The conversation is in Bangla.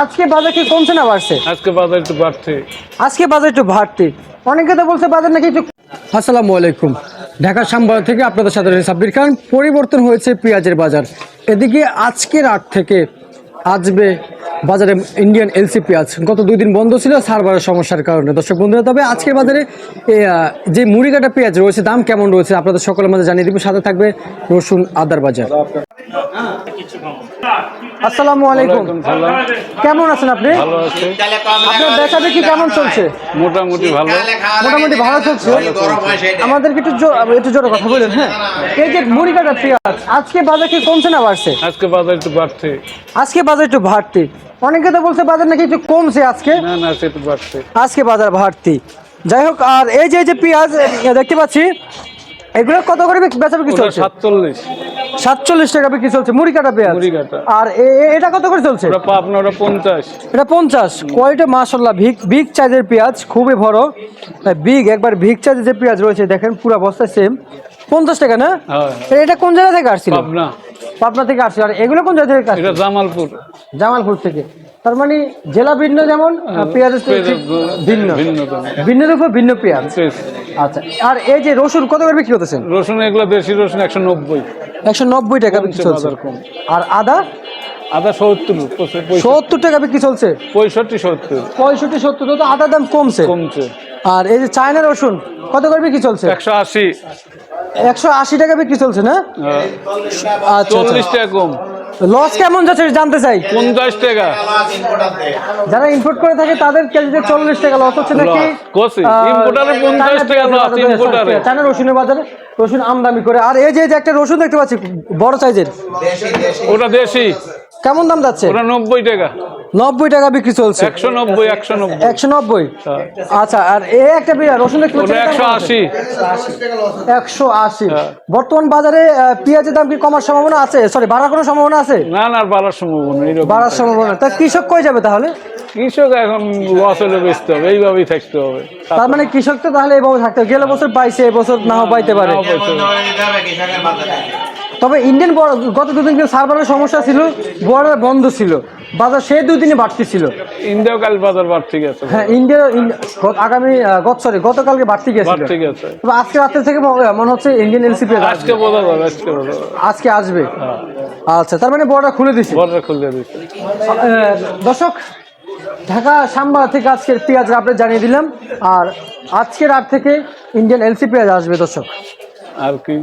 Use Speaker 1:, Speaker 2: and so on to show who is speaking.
Speaker 1: আজকে বাজার কি কমছে না বাড়ছে?
Speaker 2: আজকে বাজার একটু বাড়ছে।
Speaker 1: আজকে বাজার একটু বাড়তি, অনেকে তো বলছে বাজার নাকি একটু। আসসালামু আলাইকুম, ঢাকা শ্যামবাজার থেকে আপনাদের সাথে সাব্বির খান। পরিবর্তন হয়েছে পেঁয়াজের বাজার। এদিকে আজকের রাত থেকে আসবে বাজারে ইন্ডিয়ান এলসি পেঁয়াজ। গত 2 দিন বন্ধ ছিল সার্ভারের সমস্যার কারণে। দর্শক বন্ধুরা, তবে আজকের বাজারে যে মুড়ি কাটা পেঁয়াজ রয়েছে দাম কেমন রয়েছে আপনাদের সকলের মাঝে জানিয়ে দিব। সাথে থাকবে রসুন আদার বাজার। আসসালামু আলাইকুম, কেমন আছেন আপনি?
Speaker 2: ভালো আছে,
Speaker 1: আপনার বেচা বিক্রি কেমন চলছে?
Speaker 2: মোটামুটি ভালো।
Speaker 1: মোটামুটি ভালো চলছে। আমাদেরকে একটু জোরে কথা বলেন। হ্যাঁ, এই যে মুড়ি কাটা পেঁয়াজ আজকে বাজার কি কমছে না বাড়ছে?
Speaker 2: আজকে বাজার একটু বাড়ছে।
Speaker 1: আজকে বাজার একটু বাড়তি, অনেকে তো বলছে বাজার নাকি একটু কমছে আজকে।
Speaker 2: না না, আজকে একটু বাড়ছে।
Speaker 1: আজকে বাজার বাড়তি। যাই হোক, আর এই যে পেঁয়াজ দেখতে পাচ্ছি, এগুলো কত করে বেচা বিক্রি চলছে? 47 টাকা বিক্রি চলছে মুড়ি কাটা পেঁয়াজ।
Speaker 2: মুড়ি কাটা।
Speaker 1: আর এটা কত করে চলছে?
Speaker 2: ওটা পাবনা, ওটা 50।
Speaker 1: এটা 50। কোয়ালিটি মাশাআল্লাহ, বিগ সাইজের পেঁয়াজ, খুবই বড় বিগ, একবার বিগ সাইজের যে পেঁয়াজ রয়েছে দেখেন, পুরো বস্তায় সেম 50 টাকা না?
Speaker 2: হ্যাঁ।
Speaker 1: এটা কোন জায়গা থেকে আসছিল?
Speaker 2: পাবনা।
Speaker 1: পাবনা থেকে আসছিল। আর এগুলো কোন জায়গা থেকে আসছিল?
Speaker 2: এটা জামালপুর।
Speaker 1: জামালপুর থেকে। তার মানে জেলা ভিন্ন, যেমন পেঁয়াজের ভিন্ন ভিন্ন উপর ভিন্ন পেঁয়াজ। আচ্ছা, আর এই যে রসুন কত করে বিক্রি করতেছেন?
Speaker 2: রসুন এগুলো দেশি রসুন 190।
Speaker 1: 190 টাকা বিক্রি চলছে। আর আদা?
Speaker 2: আদা
Speaker 1: 70 টাকা বিক্রি চলছে।
Speaker 2: 65-70।
Speaker 1: তো আদার দাম কমছে। আর এই যে চায়না রসুন কত করে বিক্রি চলছে?
Speaker 2: 180।
Speaker 1: 180 টাকা বিক্রি চলছে না? আচ্ছা,
Speaker 2: 40 টাকা কম।
Speaker 1: লস কেমন যাচ্ছে জানতে চাই।
Speaker 2: 50 টাকা।
Speaker 1: যারা ইম্পোর্ট করে থাকে তাদের কেজিতে 40 টাকা লস হচ্ছে নাকি?
Speaker 2: ইম্পোর্টারে 50 টাকা লস। ইম্পোর্টারে
Speaker 1: চায়না রসুনের বাজারে রসুন আমদানি করে। আর এই যে একটা রসুন দেখতে পাচ্ছি বড় সাইজের,
Speaker 2: ওটা দেশি।
Speaker 1: কেমন দাম যাচ্ছে?
Speaker 2: ওটা 90 টাকা।
Speaker 1: 90 টাকা বিক্রি চলছে।
Speaker 2: 190।
Speaker 1: আচ্ছা, আর এই একটা রসুন দেখতে পাচ্ছি
Speaker 2: 180।
Speaker 1: 180। বর্তমান বাজারে পেঁয়াজের দাম কি কমার সম্ভাবনা আছে? সরি, বাড়ার কোনো সম্ভাবনা আছে?
Speaker 2: না না, বাড়ার সম্ভাবনা।
Speaker 1: বাড়ার সম্ভাবনা। তা কৃষক কই যাবে তাহলে?
Speaker 2: কৃষক এখন লস হলে বেচতে হবে, এইভাবেই থাকতে হবে।
Speaker 1: তার মানে কৃষক তো তাহলে এইভাবে থাকতে হবে। গেলে বছর পাইছে, এবছর নাও পাইতে পারে। তবে ইন্ডিয়ান গত 2 দিন কিন্তু সার্ভারের সমস্যা ছিল, বর্ডার বন্ধ ছিল, বাজার সেই 2 দিনে বাড়তি ছিল।
Speaker 2: ইন্ডিয়াও কাল বাজার বাড়তে গেছে।
Speaker 1: হ্যাঁ, গতকালকে বাড়তি গেছে। তবে আজকে রাত্রে থেকে মনে হচ্ছে ইন্ডিয়ান এলসি পেঁয়াজ
Speaker 2: আজকে বোঝা যাবে।
Speaker 1: আজকে আসবে। আচ্ছা, তার মানে বর্ডার খুলে দিছে। দর্শক, ঢাকা শ্যামবাজার থেকে আজকের পেঁয়াজ আপনি জানিয়ে দিলাম। আর আজকে রাত থেকে ইন্ডিয়ান এলসি পেঁয়াজ আসবে দর্শক।
Speaker 2: আর কি